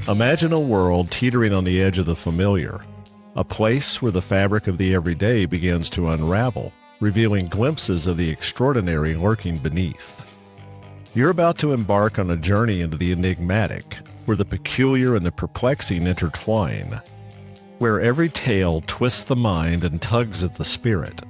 Imagine a world teetering on the edge of the familiar, a place where the fabric of the everyday begins to unravel, revealing glimpses of the extraordinary lurking beneath. You're about to embark on a journey into the enigmatic, where the peculiar and the perplexing intertwine, where every tale twists the mind and tugs at the spirit.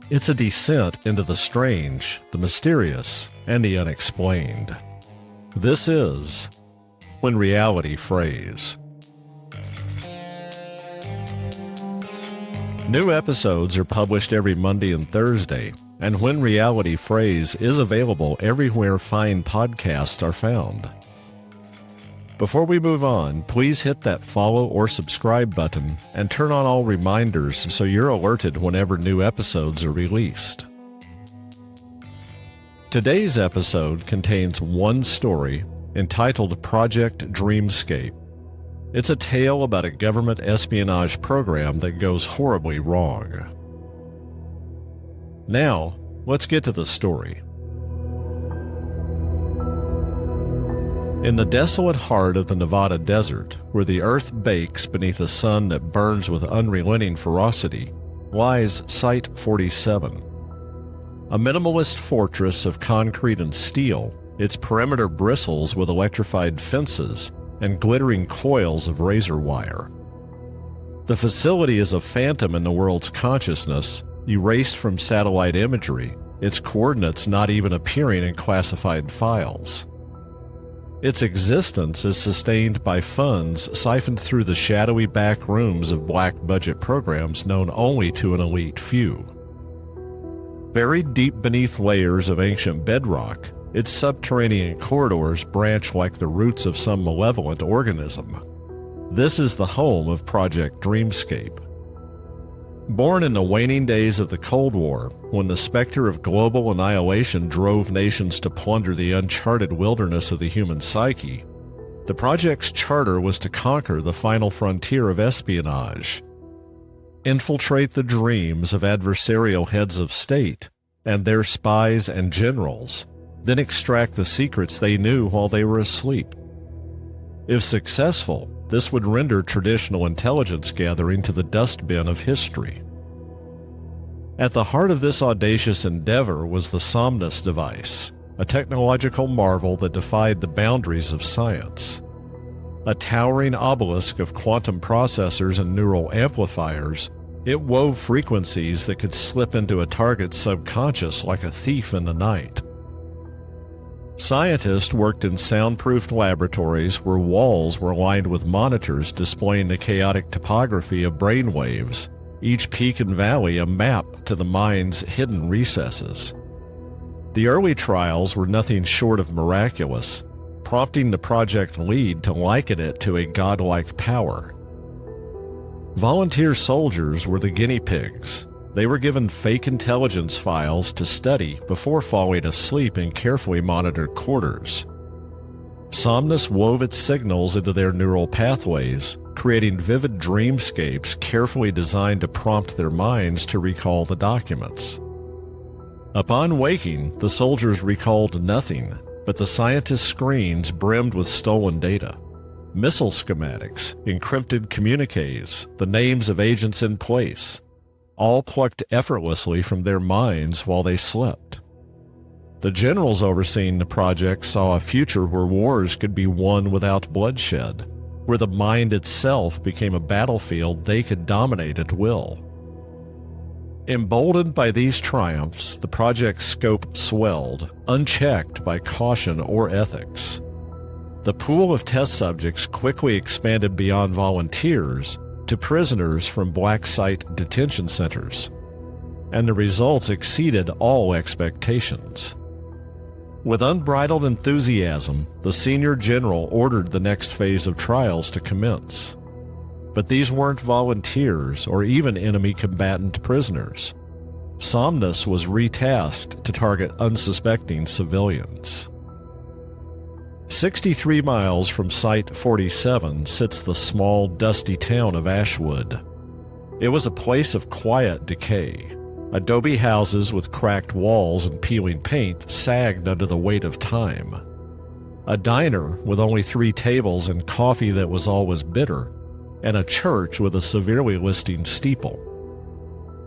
It's a descent into the strange, the mysterious, and the unexplained. This is When Reality Frays. New episodes are published every Monday and Thursday, and When Reality Frays is available everywhere fine podcasts are found. Before we move on, please hit that follow or subscribe button and turn on all reminders so you're alerted whenever new episodes are released. Today's episode contains one story entitled Project Dreamscape. It's a tale about a government espionage program that goes horribly wrong. Now, let's get to the story. In the desolate heart of the Nevada desert, where the earth bakes beneath a sun that burns with unrelenting ferocity, lies Site 47. A minimalist fortress of concrete and steel, its perimeter bristles with electrified fences and glittering coils of razor wire. The facility is a phantom in the world's consciousness, erased from satellite imagery, its coordinates not even appearing in classified files. Its existence is sustained by funds siphoned through the shadowy back rooms of black-budget programs known only to an elite few. Buried deep beneath layers of ancient bedrock, its subterranean corridors branch like the roots of some malevolent organism. This is the home of Project Dreamscape. Born in the waning days of the Cold War, when the specter of global annihilation drove nations to plunder the uncharted wilderness of the human psyche, the project's charter was to conquer the final frontier of espionage, infiltrate the dreams of adversarial heads of state and their spies and generals, then extract the secrets they knew while they were asleep. If successful, this would render traditional intelligence gathering to the dustbin of history. At the heart of this audacious endeavor was the Somnus device, a technological marvel that defied the boundaries of science. A towering obelisk of quantum processors and neural amplifiers, it wove frequencies that could slip into a target's subconscious like a thief in the night. Scientists worked in soundproofed laboratories where walls were lined with monitors displaying the chaotic topography of brainwaves, each peak and valley a map to the mind's hidden recesses. The early trials were nothing short of miraculous, prompting the project lead to liken it to a godlike power. Volunteer soldiers were the guinea pigs. They were given fake intelligence files to study before falling asleep in carefully monitored quarters. Somnus wove its signals into their neural pathways, creating vivid dreamscapes carefully designed to prompt their minds to recall the documents. Upon waking, the soldiers recalled nothing, but the scientists' screens brimmed with stolen data. Missile schematics, encrypted communiques, the names of agents in place, all plucked effortlessly from their minds while they slept. The generals overseeing the project saw a future where wars could be won without bloodshed, where the mind itself became a battlefield they could dominate at will. Emboldened by these triumphs, the project's scope swelled, unchecked by caution or ethics. The pool of test subjects quickly expanded beyond volunteers to prisoners from black site detention centers, and the results exceeded all expectations. With unbridled enthusiasm, the senior general ordered the next phase of trials to commence. But these weren't volunteers or even enemy combatant prisoners. Somnus was retasked to target unsuspecting civilians. 63 miles from Site 47 sits the small, dusty town of Ashwood. It was a place of quiet decay. Adobe houses with cracked walls and peeling paint sagged under the weight of time. A diner with only 3 tables and coffee that was always bitter, and a church with a severely listing steeple.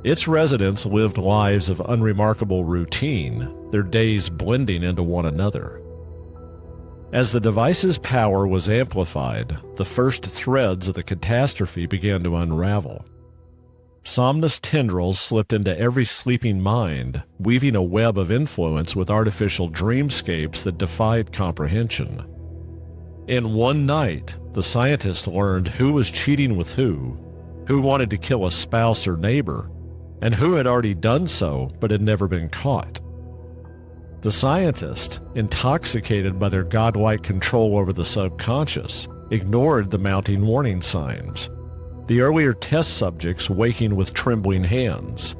Its residents lived lives of unremarkable routine, their days blending into one another. As the device's power was amplified, the first threads of the catastrophe began to unravel. Somnus tendrils slipped into every sleeping mind, weaving a web of influence with artificial dreamscapes that defied comprehension. In one night, the scientist learned who was cheating with who wanted to kill a spouse or neighbor, and who had already done so but had never been caught. The scientist, intoxicated by their godlike control over the subconscious, ignored the mounting warning signs. The earlier test subjects waking with trembling hands,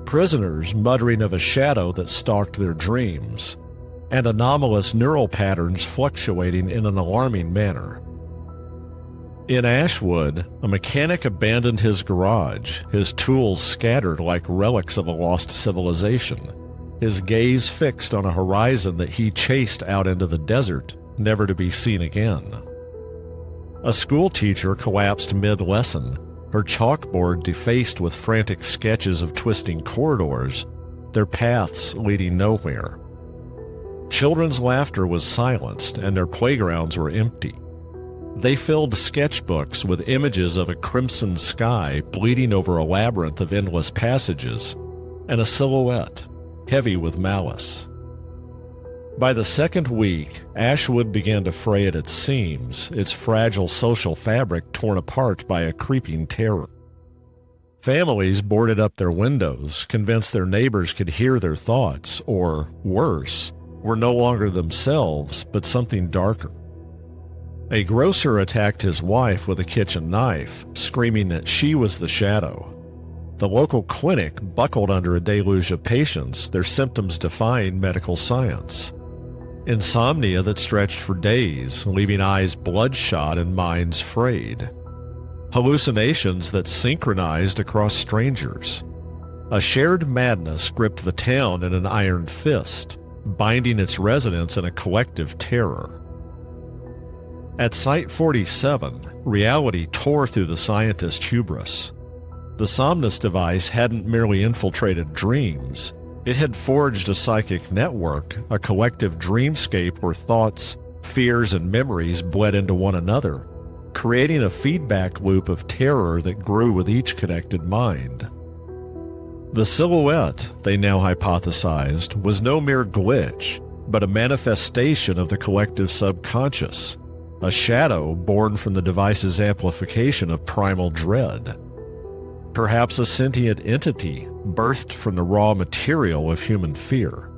prisoners muttering of a shadow that stalked their dreams, and anomalous neural patterns fluctuating in an alarming manner. In Ashwood, a mechanic abandoned his garage, his tools scattered like relics of a lost civilization, his gaze fixed on a horizon that he chased out into the desert, never to be seen again. A schoolteacher collapsed mid-lesson, her chalkboard defaced with frantic sketches of twisting corridors, their paths leading nowhere. Children's laughter was silenced, and their playgrounds were empty. They filled sketchbooks with images of a crimson sky bleeding over a labyrinth of endless passages, and a silhouette, heavy with malice. By the second week, Ashwood began to fray at its seams, its fragile social fabric torn apart by a creeping terror. Families boarded up their windows, convinced their neighbors could hear their thoughts, or, worse, were no longer themselves, but something darker. A grocer attacked his wife with a kitchen knife, screaming that she was the shadow. The local clinic buckled under a deluge of patients, their symptoms defying medical science. Insomnia that stretched for days, leaving eyes bloodshot and minds frayed. Hallucinations that synchronized across strangers. A shared madness gripped the town in an iron fist, binding its residents in a collective terror. At Site 47, reality tore through the scientist's hubris. The Somnus device hadn't merely infiltrated dreams. It had forged a psychic network, a collective dreamscape where thoughts, fears, and memories bled into one another, creating a feedback loop of terror that grew with each connected mind. The silhouette, they now hypothesized, was no mere glitch, but a manifestation of the collective subconscious, a shadow born from the device's amplification of primal dread. Perhaps a sentient entity birthed from the raw material of human fear.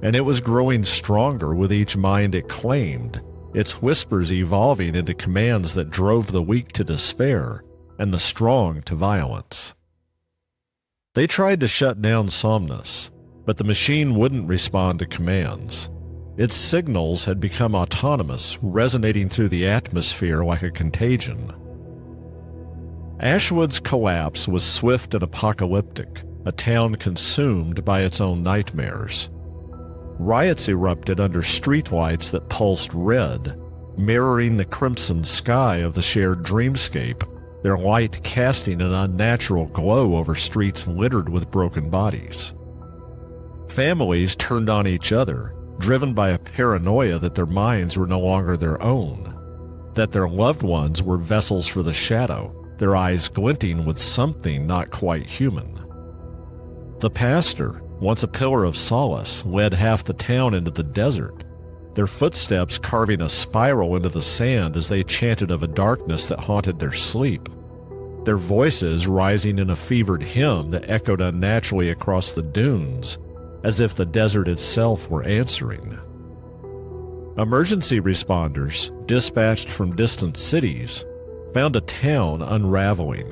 And it was growing stronger with each mind it claimed, its whispers evolving into commands that drove the weak to despair and the strong to violence. They tried to shut down Somnus, but the machine wouldn't respond to commands. Its signals had become autonomous, resonating through the atmosphere like a contagion. Ashwood's collapse was swift and apocalyptic, a town consumed by its own nightmares. Riots erupted under streetlights that pulsed red, mirroring the crimson sky of the shared dreamscape, their light casting an unnatural glow over streets littered with broken bodies. Families turned on each other, driven by a paranoia that their minds were no longer their own, that their loved ones were vessels for the shadow, their eyes glinting with something not quite human. The pastor, once a pillar of solace, led half the town into the desert, their footsteps carving a spiral into the sand as they chanted of a darkness that haunted their sleep, their voices rising in a fevered hymn that echoed unnaturally across the dunes, as if the desert itself were answering. Emergency responders, dispatched from distant cities, found a town unraveling.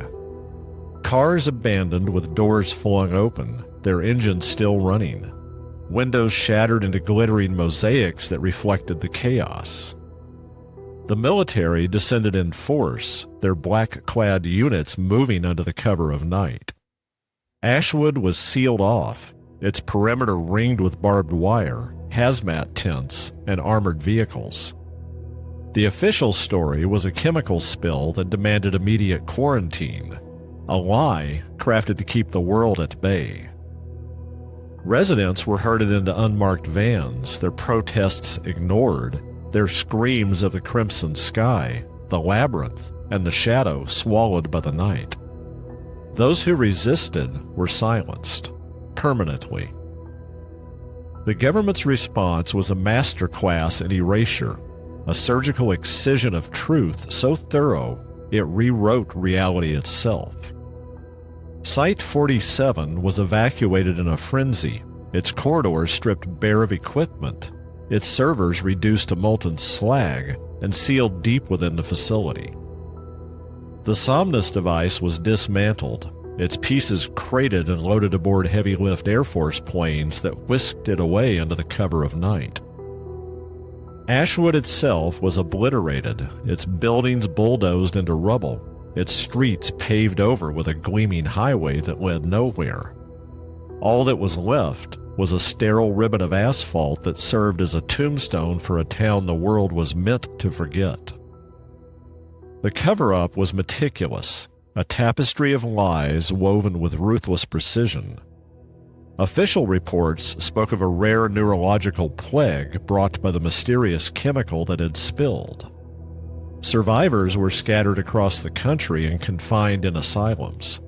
Cars abandoned with doors flung open, their engines still running. Windows shattered into glittering mosaics that reflected the chaos. The military descended in force, their black-clad units moving under the cover of night. Ashwood was sealed off, its perimeter ringed with barbed wire, hazmat tents, and armored vehicles. The official story was a chemical spill that demanded immediate quarantine, a lie crafted to keep the world at bay. Residents were herded into unmarked vans, their protests ignored, their screams of the crimson sky, the labyrinth, and the shadow swallowed by the night. Those who resisted were silenced, permanently. The government's response was a masterclass in erasure, a surgical excision of truth so thorough it rewrote reality itself. Site 47 was evacuated in a frenzy, its corridors stripped bare of equipment, its servers reduced to molten slag and sealed deep within the facility. The Somnus device was dismantled, its pieces crated and loaded aboard heavy-lift Air Force planes that whisked it away under the cover of night. Ashwood itself was obliterated, its buildings bulldozed into rubble, its streets paved over with a gleaming highway that led nowhere. All that was left was a sterile ribbon of asphalt that served as a tombstone for a town the world was meant to forget. The cover-up was meticulous, a tapestry of lies woven with ruthless precision. Official reports spoke of a rare neurological plague brought by the mysterious chemical that had spilled. Survivors were scattered across the country and confined in asylums.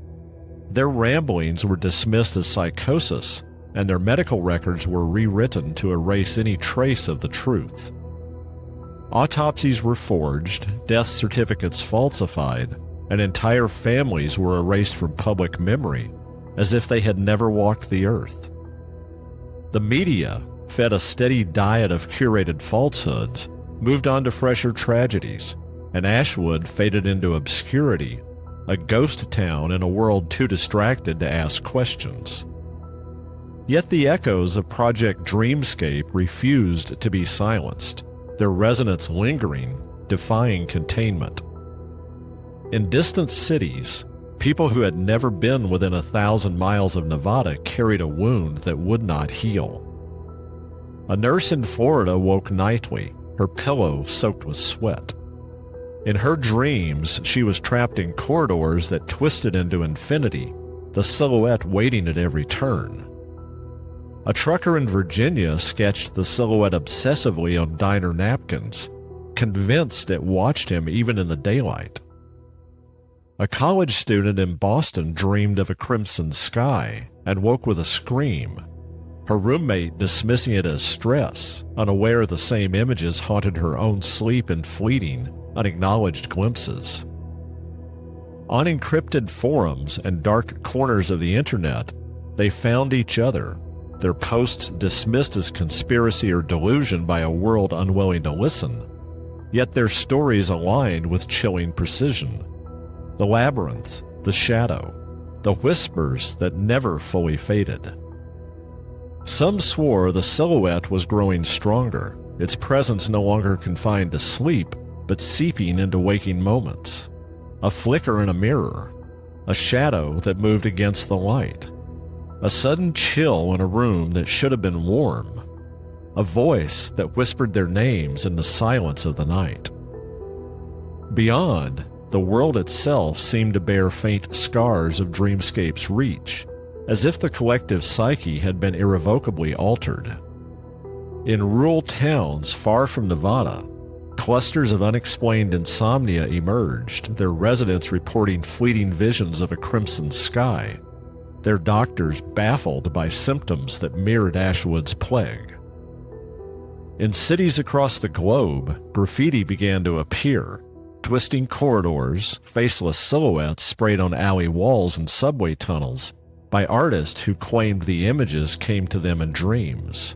Their ramblings were dismissed as psychosis, and their medical records were rewritten to erase any trace of the truth. Autopsies were forged, death certificates falsified, and entire families were erased from public memory, as if they had never walked the earth. The media, fed a steady diet of curated falsehoods, moved on to fresher tragedies, and Ashwood faded into obscurity, a ghost town in a world too distracted to ask questions. Yet the echoes of Project Dreamscape refused to be silenced, their resonance lingering, defying containment. In distant cities, people who had never been within 1,000 miles of Nevada carried a wound that would not heal. A nurse in Florida woke nightly, her pillow soaked with sweat. In her dreams, she was trapped in corridors that twisted into infinity, the silhouette waiting at every turn. A trucker in Virginia sketched the silhouette obsessively on diner napkins, convinced it watched him even in the daylight. A college student in Boston dreamed of a crimson sky and woke with a scream, her roommate dismissing it as stress, unaware the same images haunted her own sleep in fleeting, unacknowledged glimpses. On encrypted forums and dark corners of the internet, they found each other, their posts dismissed as conspiracy or delusion by a world unwilling to listen, yet their stories aligned with chilling precision. The labyrinth, the shadow, the whispers that never fully faded. Some swore the silhouette was growing stronger, its presence no longer confined to sleep, but seeping into waking moments. A flicker in a mirror, a shadow that moved against the light, a sudden chill in a room that should have been warm, a voice that whispered their names in the silence of the night. Beyond, the world itself seemed to bear faint scars of Dreamscape's reach, as if the collective psyche had been irrevocably altered. In rural towns far from Nevada, clusters of unexplained insomnia emerged, their residents reporting fleeting visions of a crimson sky, their doctors baffled by symptoms that mirrored Ashwood's plague. In cities across the globe, graffiti began to appear, twisting corridors, faceless silhouettes sprayed on alley walls and subway tunnels by artists who claimed the images came to them in dreams.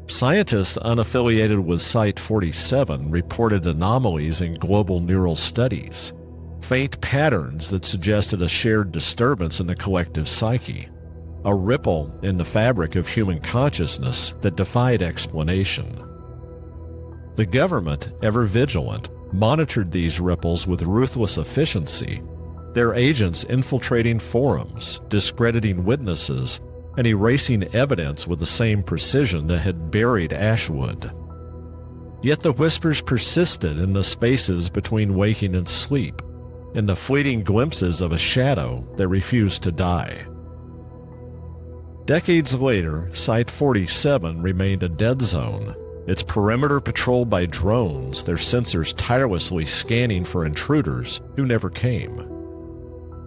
Scientists unaffiliated with Site 47 reported anomalies in global neural studies, faint patterns that suggested a shared disturbance in the collective psyche, a ripple in the fabric of human consciousness that defied explanation. The government, ever vigilant, monitored these ripples with ruthless efficiency, their agents infiltrating forums, discrediting witnesses, and erasing evidence with the same precision that had buried Ashwood. Yet the whispers persisted in the spaces between waking and sleep, in the fleeting glimpses of a shadow that refused to die. Decades later, Site 47 remained a dead zone, its perimeter patrolled by drones, their sensors tirelessly scanning for intruders who never came.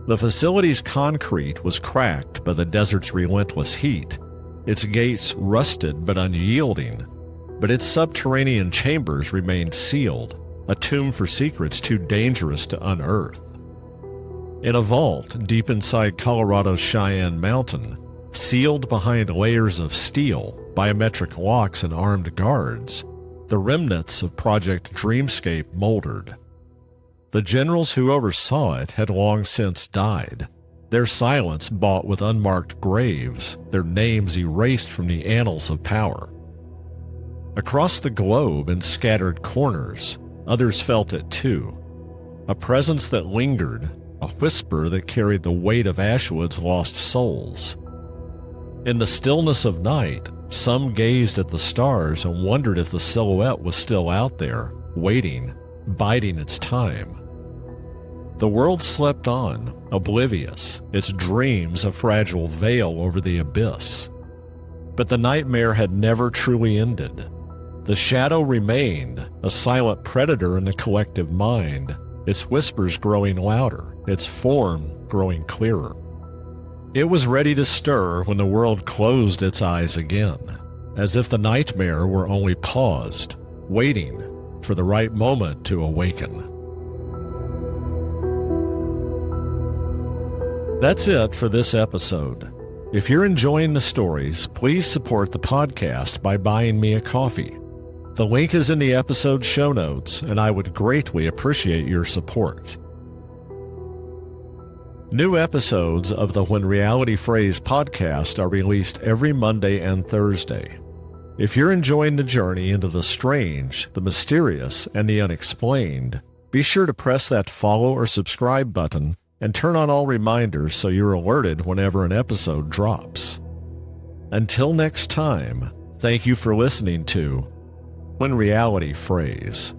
The facility's concrete was cracked by the desert's relentless heat, its gates rusted but unyielding, but its subterranean chambers remained sealed, a tomb for secrets too dangerous to unearth. In a vault deep inside Colorado's Cheyenne Mountain, sealed behind layers of steel, biometric locks, and armed guards, the remnants of Project Dreamscape moldered. The generals who oversaw it had long since died, their silence bought with unmarked graves, their names erased from the annals of power. Across the globe in scattered corners, others felt it too. A presence that lingered, a whisper that carried the weight of Ashwood's lost souls. In the stillness of night, some gazed at the stars and wondered if the silhouette was still out there, waiting, biding its time. The world slept on, oblivious, its dreams a fragile veil over the abyss. But the nightmare had never truly ended. The shadow remained, a silent predator in the collective mind, its whispers growing louder, its form growing clearer. It was ready to stir when the world closed its eyes again, as if the nightmare were only paused, waiting for the right moment to awaken. That's it for this episode. If you're enjoying the stories, please support the podcast by buying me a coffee. The link is in the episode show notes, and I would greatly appreciate your support. New episodes of the When Reality Frays podcast are released every Monday and Thursday. If you're enjoying the journey into the strange, the mysterious, and the unexplained, be sure to press that follow or subscribe button and turn on all reminders so you're alerted whenever an episode drops. Until next time, thank you for listening to When Reality Frays.